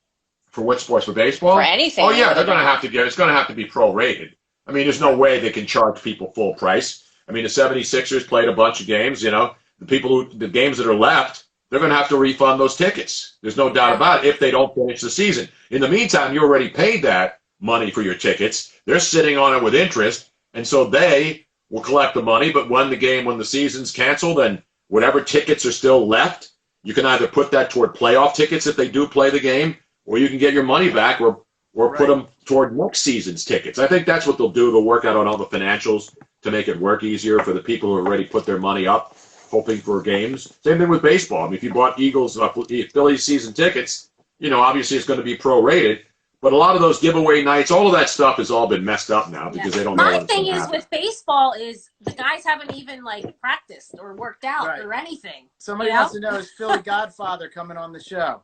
For what sports? For baseball? For anything. Oh, yeah, they're going to have to it's going to have to be prorated. I mean, there's no way they can charge people full price. I mean, the 76ers played a bunch of games, you know. The games that are left, they're going to have to refund those tickets. There's no doubt about it if they don't finish the season. In the meantime, you already paid that money for your tickets. They're sitting on it with interest, and so they will collect the money. But when the season's canceled and whatever tickets are still left, you can either put that toward playoff tickets if they do play the game, or you can get your money back or put them toward next season's tickets. I think that's what they'll do. They'll work out on all the financials to make it work easier for the people who already put their money up, hoping for games. Same thing with baseball. I mean, if you bought Phillies season tickets, you know, obviously it's going to be prorated. But a lot of those giveaway nights, all of that stuff has all been messed up now because they don't know My what's thing going to is happen. with baseball is the guys haven't even like practiced or worked out or anything. Somebody wants to know, is Philly Godfather coming on the show?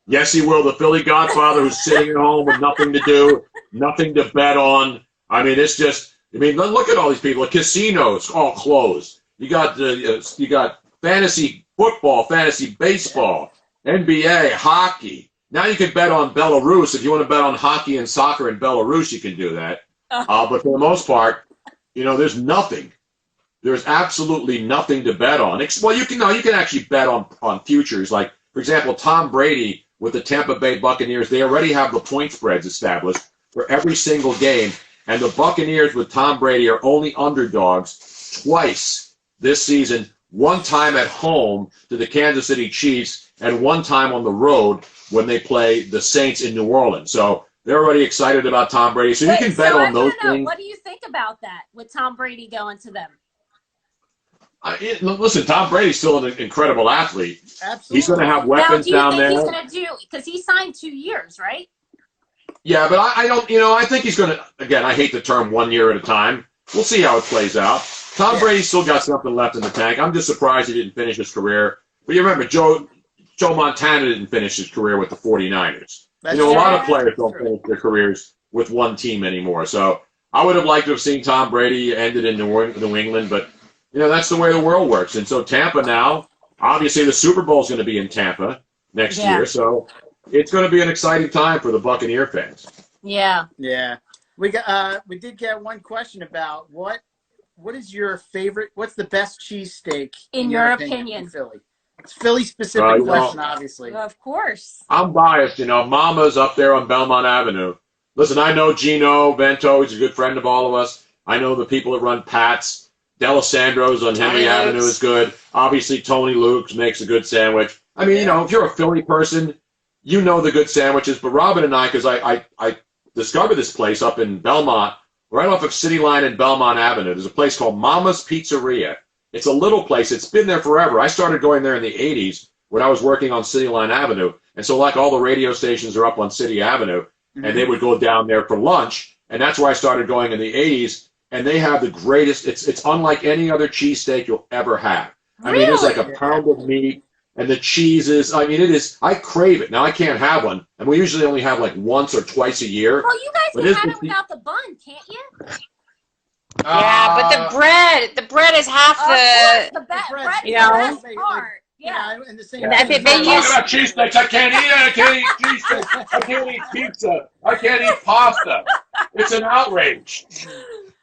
Yes, he will. The Philly Godfather who's sitting at home with nothing to do, nothing to bet on. I mean, it's just, I mean, look at all these people. The casinos all closed. You got fantasy football, fantasy baseball, NBA, hockey. Now you can bet on Belarus. If you want to bet on hockey and soccer in Belarus, you can do that. But for the most part, you know, there's nothing. There's absolutely nothing to bet on. Well, you can actually bet on futures. Like, for example, Tom Brady with the Tampa Bay Buccaneers, they already have the point spreads established for every single game. And the Buccaneers with Tom Brady are only underdogs twice this season, one time at home to the Kansas City Chiefs and one time on the road when they play the Saints in New Orleans. So they're already excited about Tom Brady. So you can bet on those things. What do you think about that with Tom Brady going to them? Listen, Tom Brady's still an incredible athlete. Absolutely. He's going to have weapons down there. Now, do you think he's going to do, because he signed 2 years, right? Yeah, but I don't, you know, I think he's going to, again, I hate the term 1 year at a time. We'll see how it plays out. Tom Brady's still got something left in the tank. I'm just surprised he didn't finish his career. But you remember, Joe Montana didn't finish his career with the 49ers. A lot of players don't finish their careers with one team anymore. So I would have liked to have seen Tom Brady ended in New England, but, you know, that's the way the world works. And so Tampa now, obviously the Super Bowl is going to be in Tampa next year. So it's going to be an exciting time for the Buccaneer fans. Yeah. Yeah. We did get one question about what is your favorite, what's the best cheesesteak in your opinion in Philly? It's Philly specific question, obviously. Of course. I'm biased, you know. Mama's up there on Belmont Avenue. Listen, I know Gino Vento. He's a good friend of all of us. I know the people that run Pat's. D'Alessandro's on Henry Avenue is good. Obviously, Tony Luke's makes a good sandwich. I mean, you know, if you're a Philly person, you know the good sandwiches. But Robin and I, because I discovered this place up in Belmont, right off of City Line and Belmont Avenue. There's a place called Mama's Pizzeria. It's a little place. It's been there forever. I started going there in the 80s when I was working on City Line Avenue. And so like all the radio stations are up on City Avenue, and they would go down there for lunch. And that's where I started going in the 80s. And they have the greatest, it's unlike any other cheesesteak you'll ever have. I mean, it's like a pound of meat and the cheeses. I mean, it is, I crave it. Now, I can't have one. And we usually only have like once or twice a year. Well, you guys can have it without the bun, can't you? Yeah, but the bread is half the bread is the best part. Yeah, and the same. They Talking about cheesesteaks, I can't eat cheesesteaks. I can't eat pizza. I can't eat pasta. It's an outrage.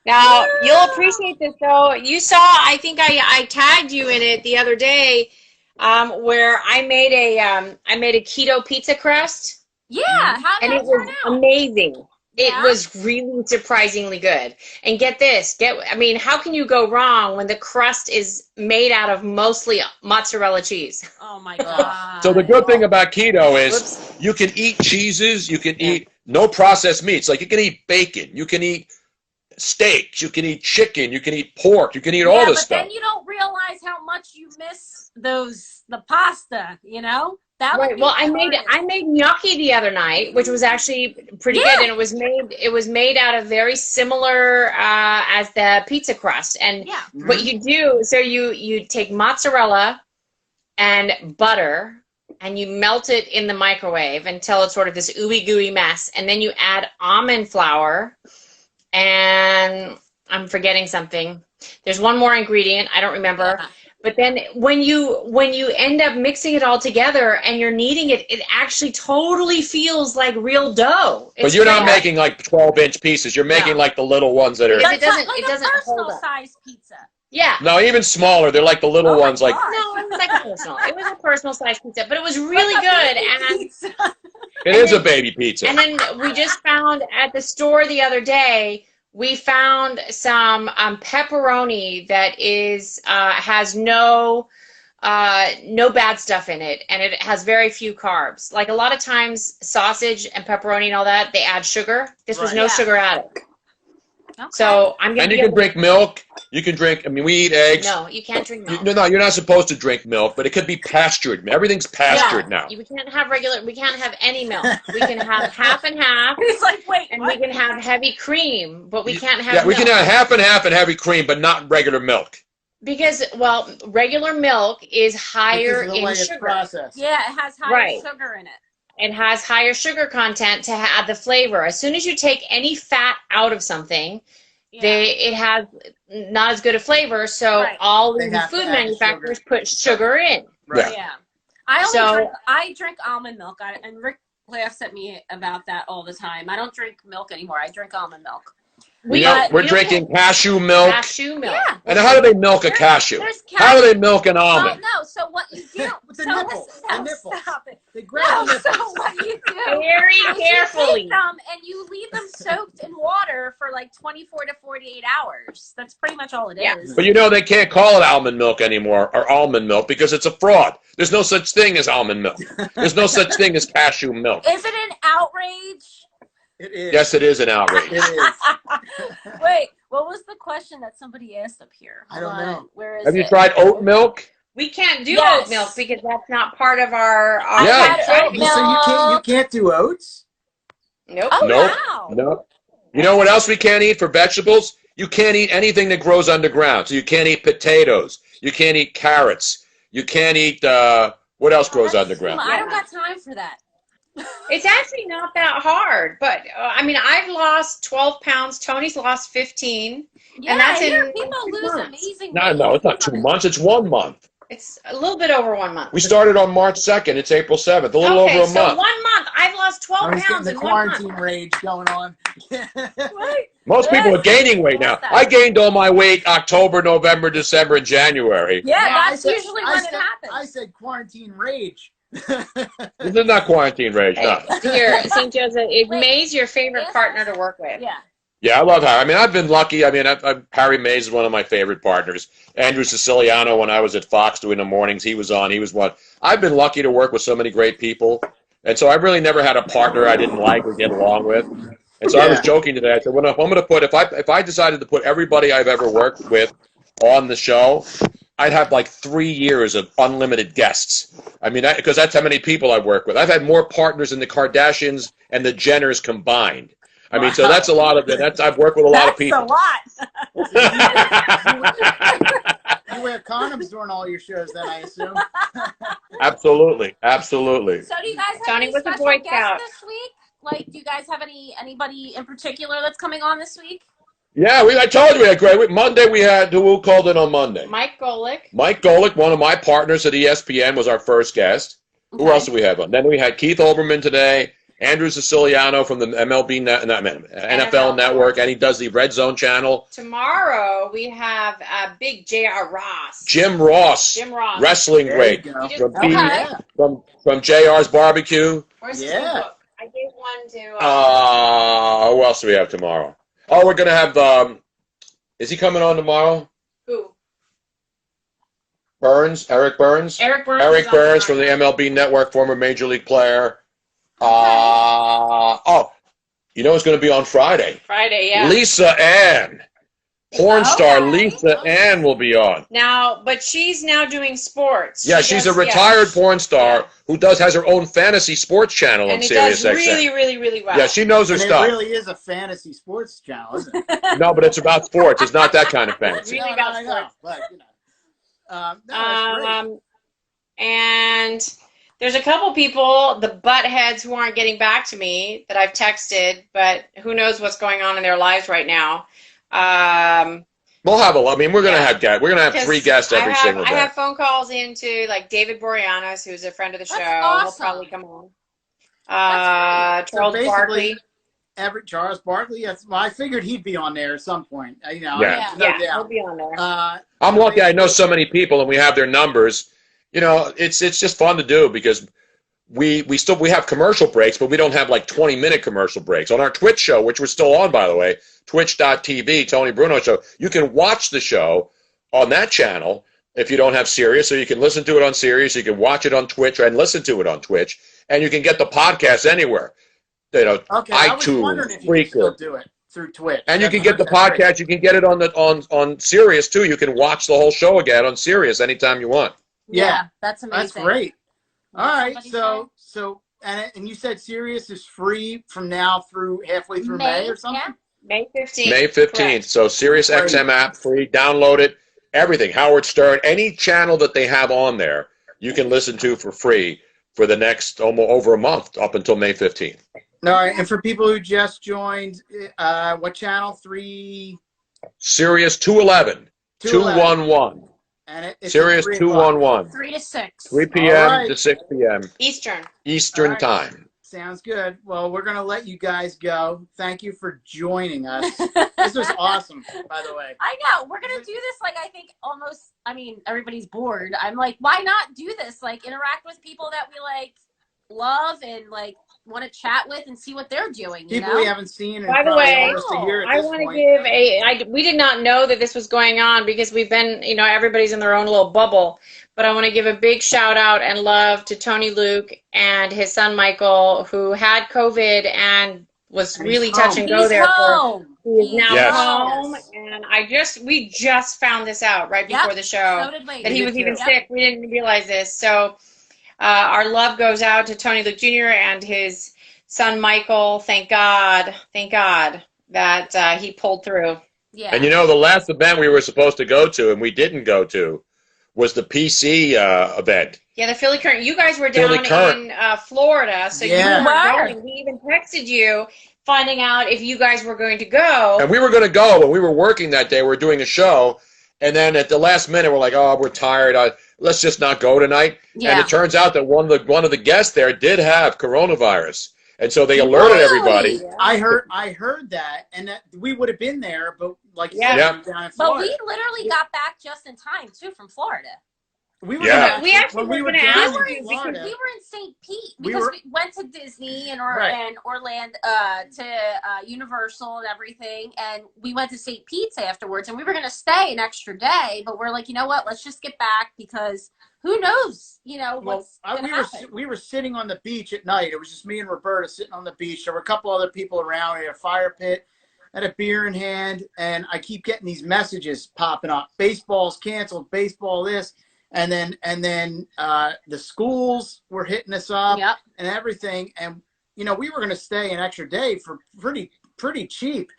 Now, you'll appreciate this, though. You saw, I think I tagged you in it the other day, where I made a keto pizza crust. Yeah, how did it was amazing. It was really surprisingly good. And get this, I mean, how can you go wrong when the crust is made out of mostly mozzarella cheese? Oh my God. So the good thing about keto is you can eat cheeses, you can eat no processed meats. Like you can eat bacon, you can eat steaks, you can eat chicken, you can eat pork, you can eat all this stuff. But then you don't realize how much you miss the pasta, you know? Right. Well, I made gnocchi the other night, which was actually pretty good, and it was made out of very similar as the pizza crust. And what you do, so you take mozzarella and butter and you melt it in the microwave until it's sort of this ooey gooey mess, and then you add almond flour, and I'm forgetting something. There's one more ingredient I don't remember. But then when you end up mixing it all together and you're kneading it, it actually totally feels like real dough. But you're not making like 12-inch pieces. You're making like the little ones that are. It doesn't. Like It doesn't a hold personal up. size pizza. Yeah. No, even smaller. They're like the little ones. Like No, it was like a personal. It was a personal size pizza, but it was really good. And it is a baby pizza. And then we just found at the store the other day, we found some pepperoni that is has no bad stuff in it, and it has very few carbs. Like a lot of times, sausage and pepperoni and all that, they add sugar. This was no sugar added. Okay. So I'm gonna. And you can drink milk. You can drink. I mean, we eat eggs. No, you can't drink milk. No, you're not supposed to drink milk, but it could be pastured. Everything's pastured now. We can't have regular. We can't have any milk. We can have half and half. He's like, wait, and what? we can have heavy cream, but we can't have. Yeah, we milk. can have half and half and heavy cream, but not regular milk. Because, well, regular milk is higher in sugar. Processed. Yeah, it has higher sugar in it. It has higher sugar content to add the flavor. As soon as you take any fat out of something, it has not as good a flavor. So all the food manufacturers put sugar in. Right. Yeah. I drink almond milk, and Rick laughs at me about that all the time. I don't drink milk anymore. I drink almond milk. We're drinking cashew milk. Cashew milk. Yeah. And how do they milk a cashew? How do they milk an almond? No, so what you do... With the so nipple. Listen, The nipple. Stop it. They grab the So nipples. what you do... Very carefully. You take them and you leave them soaked in water for like 24 to 48 hours. That's pretty much all it is. But you know they can't call it almond milk anymore, or almond milk, because it's a fraud. There's no such thing as almond milk. There's no such thing as cashew milk. Is it an outrage? It is. Yes, it is an outrage. It is. Wait, what was the question that somebody asked up here? I don't know. Where is Have you it? tried oat milk? We can't do Yes. oat milk because that's not part of our. Yeah. Oat milk. So you can't do oats? Nope. Oh, Nope. wow. No. You know what else we can't eat for vegetables? You can't eat anything that grows underground. So you can't eat potatoes. You can't eat carrots. You can't eat, what else grows underground? I don't got time for that. It's actually not that hard, but I mean, I've lost 12 pounds. Tony's lost 15. Yeah, And that's I hear in people 2 lose months. amazing No, it's not 2 months. It's 1 month. It's a little bit over 1 month. We started on March 2nd. It's April 7th. A little over a so month. 1 month. I've lost 12 Tony's getting pounds the in 1 month. quarantine rage going on. Right. Most people are gaining weight now. I gained all my weight October, November, December, and January. Yeah, No, that's usually when it happens. I said quarantine rage. This is not quarantine rage, no. Here, St. Joseph, May's your favorite partner to work with. Yeah. Yeah, I love Harry. I mean, I've been lucky. I mean, Harry Mays is one of my favorite partners. Andrew Siciliano, when I was at Fox doing the mornings, he was on. He was one. I've been lucky to work with so many great people. And so I really never had a partner I didn't like or get along with. And so I was joking today. I said, well, I'm going to put, if I decided to put everybody I've ever worked with on the show, I'd have like 3 years of unlimited guests. I mean, because that's how many people I've worked with. I've had more partners than the Kardashians and the Jenners combined. I mean, so that's a lot of it. I've worked with a lot of people. That's a lot. You wear condoms during all your shows, then I assume. Absolutely, absolutely. So do you guys have Tony any was a special Boy guests Scout. this week? Like, do you guys have anybody in particular that's coming on this week? Yeah, I told you we had great. Monday we had, who called in on Monday? Mike Golick. Mike Golick, one of my partners at ESPN, was our first guest. Who else do we have on? Then we had Keith Olbermann today, Andrew Siciliano from the NFL Network, and he does the Red Zone channel. Tomorrow we have big J.R. Ross. Jim Ross, wrestling There great, you go. from JR's Barbecue. Where's Yeah. the book? I gave one to. Who else do we have tomorrow? Oh, we're going to have, is he coming on tomorrow? Who? Burns, Eric Burns? Eric Burns. Eric Burns from the MLB Network, former Major League player. You know who's going to be on Friday? Friday, yeah. Lisa Ann. Porn star Lisa Ann will be on. Now, but she's now doing sports. Yeah, she's a retired porn star who has her own fantasy sports channel on and it Sirius does XM. really, really, really well. Yeah, she knows her And stuff. it really is a fantasy sports channel, isn't it? No, but it's about sports. It's not that kind of fantasy. Really No, about I know, sports. but, you know. That's great. And there's a couple people, the buttheads, who aren't getting back to me that I've texted, but who knows what's going on in their lives right now. We'll have I mean, we're gonna have guests. We're gonna have 3 guests every single day. I have phone calls into like David Boreanaz, who's a friend of the show. Awesome. He'll probably come on. Charles Barkley. Charles Barkley. Yes, well, I figured he'd be on there at some point. You know, Yeah. no doubt. He'll be on there. I'm lucky. I know so many people, and we have their numbers. You know, it's just fun to do because we have commercial breaks, but we don't have like 20-minute commercial breaks on our Twitch show, which we're still on, by the way. Twitch.tv, Tony Bruno Show. You can watch the show on that channel if you don't have Sirius, or you can listen to it on Sirius. You can watch it on Twitch and listen to it on Twitch, and you can get the podcast anywhere. You know, iTunes, Spreaker. Still do it through Twitch. And you can get the podcast. Great. You can get it on Sirius too. You can watch the whole show again on Sirius anytime you want. Yeah, that's amazing. That's great. All right, so and you said Sirius is free from now through halfway through May or something. Yeah. May 15th. May 15th. Correct. So Sirius XM app free. Download it. Everything. Howard Stern. Any channel that they have on there, you can listen to for free for the next almost over a month up until May 15th. All right. And for people who just joined, what channel? 3? Sirius 211. 211. And it's Sirius 211. 3 to 6. 3 p.m. to 6 p.m. Eastern time. Sounds good. Well, we're going to let you guys go. Thank you for joining us. This was awesome, by the way. I know. We're going to do this, like, I think almost, I mean, everybody's bored. I'm like, why not do this? Like, interact with people that we, like, love and, like, want to chat with and see what they're doing. People we haven't seen. By the way, I want to give we did not know that this was going on because we've been, you know, everybody's in their own little bubble. But I want to give a big shout out and love to Tony Luke and his son Michael, who had COVID and was really touch and go there for. He is now home, and we just found this out right before the show that he was even sick. We didn't realize this, so our love goes out to Tony Luke Jr. and his son Michael. Thank God that he pulled through. Yeah. And you know, the last event we were supposed to go to and we didn't go to was the PC event. Yeah, the Philly Current. You guys were down in Florida, so you were going. We even texted you, finding out if you guys were going to go. And we were going to go, and we were working that day. We were doing a show, and then at the last minute, we're like, "Oh, we're tired. Let's just not go tonight." Yeah. And it turns out that one of the guests there did have coronavirus. And so they alerted everybody. Yeah. I heard that, and that we would have been there, but like you said, down in Florida. But we literally got back just in time too from Florida. We were we actually were going to ask you because we were in St. Pete because we went to Disney and Orlando to Universal and everything, and we went to St. Pete's afterwards, and we were going to stay an extra day, but we're like, you know what? Let's just get back because who knows? You know what's going to happen. We were sitting on the beach at night. It was just me and Roberta sitting on the beach. There were a couple other people around. We had a fire pit. Had a beer in hand, and I keep getting these messages popping up. Baseball's canceled. Baseball this. And then the schools were hitting us up and everything. And, you know, we were going to stay an extra day for pretty cheap.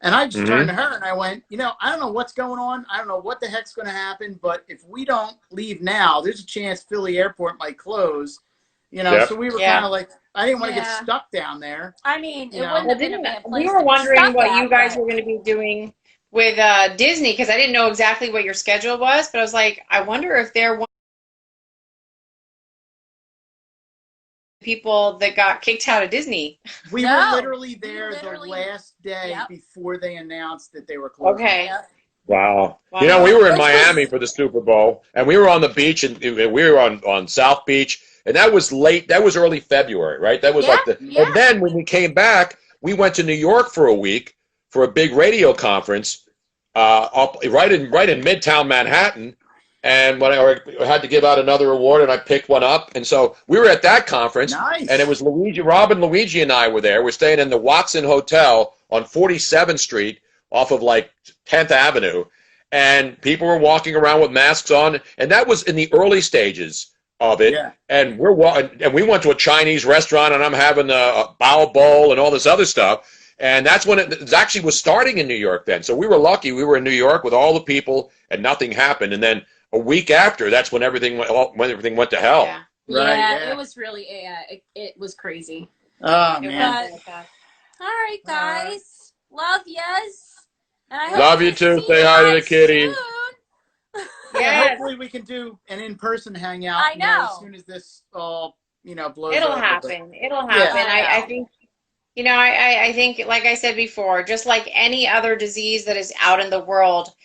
And I just turned to her and I went, you know, I don't know what's going on. I don't know what the heck's going to happen. But if we don't leave now, there's a chance Philly Airport might close. You know, so we were kind of like, I didn't want to get stuck down there. I mean, it wouldn't have been a bad place. We were wondering what you guys were going to be doing with Disney, because I didn't know exactly what your schedule was, but I was like, I wonder if they're one people that got kicked out of Disney. We were literally there the last day before they announced that they were closing. Okay. Wow. You know, we were in Miami for the Super Bowl, and we were on the beach, and we were on South Beach, and that was late. That was early February, right? That was and then when we came back, we went to New York for a week for a big radio conference right in Midtown Manhattan, and when I had to give out another award, and I picked one up, and so we were at that conference, and it was Robin Luigi and I were there. We're staying in the Watson Hotel on 47th Street off of like 10th Avenue, and people were walking around with masks on, and that was in the early stages of it. And we went to a Chinese restaurant, and I'm having a bao bowl and all this other stuff. And that's when it actually was starting in New York then. So we were lucky. We were in New York with all the people, and nothing happened. And then a week after, that's when everything went to hell. Yeah, it was really it was crazy. Oh man! But, all right, guys, love yous, And I hope Love you to too. see Say hi to the guys kitties. soon. Yeah, hopefully we can do an in-person hangout. I know. As soon as this all blows It'll over. happen. It'll Yeah. happen. I think, I think, like I said before, just like any other disease that is out in the world,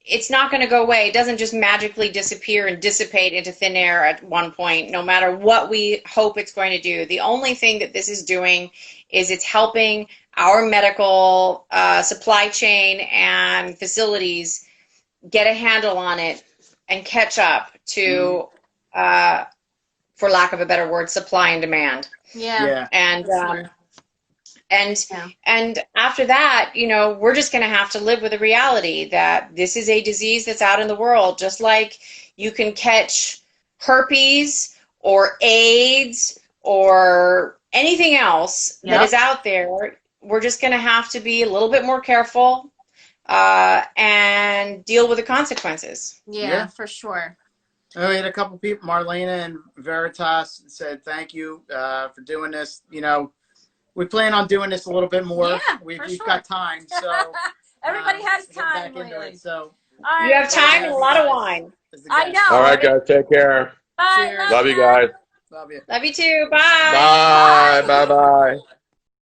it's not going to go away. It doesn't just magically disappear and dissipate into thin air at one point, no matter what we hope it's going to do. The only thing that this is doing is it's helping our medical supply chain and facilities get a handle on it and catch up to, for lack of a better word, supply and demand. Yeah. And Yeah. and after that, we're just going to have to live with the reality that this is a disease that's out in the world, just like you can catch herpes or AIDS or anything else that is out there. We're just going to have to be a little bit more careful and deal with the consequences. Yeah, for sure. We had a couple people, Marlena and Veritas, said thank you for doing this. We plan on doing this a little bit more. Yeah, We've sure. got time, so Everybody has we'll get time back into lately. it. So All right, You have time and a lot of wine. I know. All right, guys. Take care. Bye. Cheers. Love you guys. Love you. Love you too. Bye. Bye. Bye.